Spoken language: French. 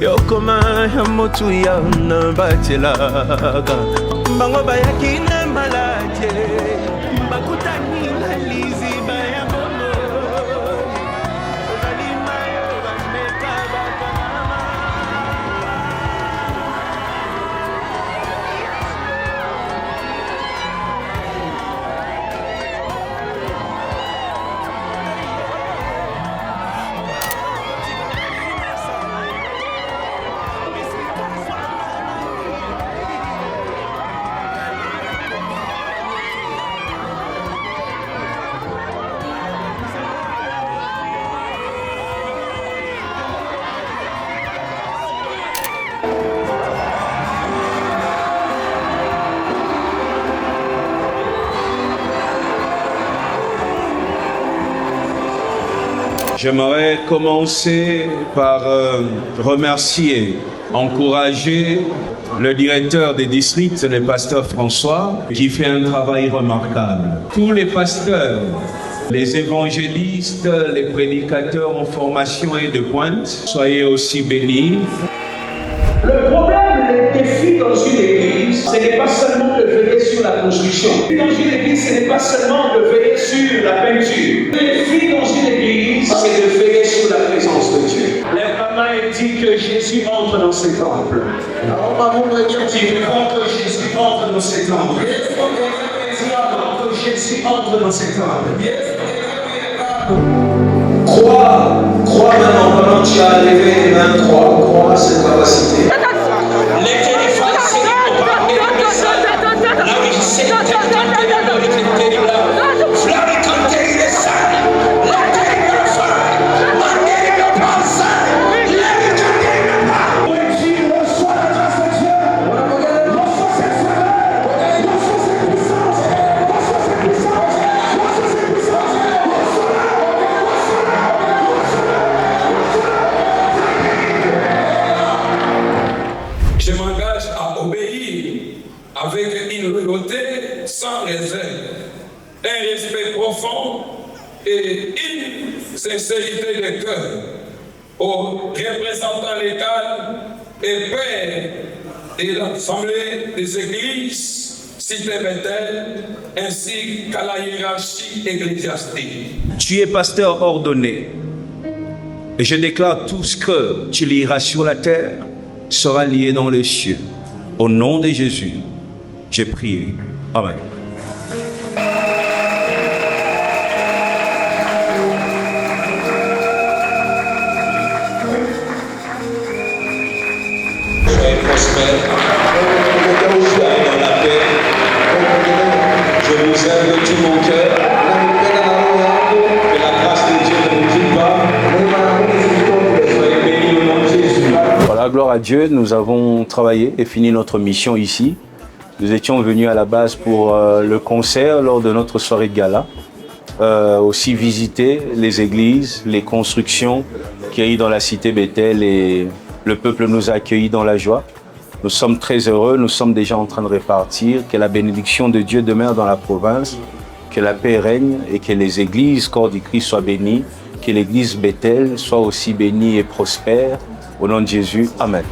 yokoma ya motu ya nambatelaka bango bayaki na malate bakutani na liziba ya bomo balima yo bameka bakanama. J'aimerais commencer par remercier, encourager le directeur des districts, le pasteur François, qui fait un travail remarquable. Tous les pasteurs, les évangélistes, les prédicateurs en formation et de pointe, soyez aussi bénis. Le problème, le défi dans une église, ce n'est pas seulement de veiller sur la construction. Dans une église, ce n'est pas seulement de veiller sur la peinture. Le défi dans une église, c'est de veiller sur la présence de Dieu. Lève-la main et dis que Jésus entre dans ces temples. Dis que Jésus entre dans ces temples. Que Jésus entre dans ces temples. Crois maintenant, pendant que tu as levé les mains, crois à cette capacité. Je m'engage à obéir avec une loyauté sans réserve, un respect profond et une sincérité de cœur aux représentants légal et père de l'Assemblée des Églises Cité Bethel ainsi qu'à la hiérarchie ecclésiastique. Tu es pasteur ordonné et je déclare tout ce que tu liras sur la terre sera lié dans les cieux. Au nom de Jésus, j'ai prié. Amen. Soyez prospères. Soyez dans la paix. Je vous aime de tout mon cœur. Que la grâce de Dieu ne vous quitte pas. Soyez bénis au nom de Jésus. Voilà, gloire à Dieu, nous avons travaillé et fini notre mission ici. Nous étions venus à la base pour le concert lors de notre soirée de gala. Aussi visiter les églises, les constructions qu'il y a eu dans la cité Bethel et le peuple nous a accueillis dans la joie. Nous sommes très heureux, nous sommes déjà en train de repartir. Que la bénédiction de Dieu demeure dans la province, que la paix règne et que les églises, corps du Christ, soient bénies, que l'église Bethel soit aussi bénie et prospère. Au nom de Jésus, Amen.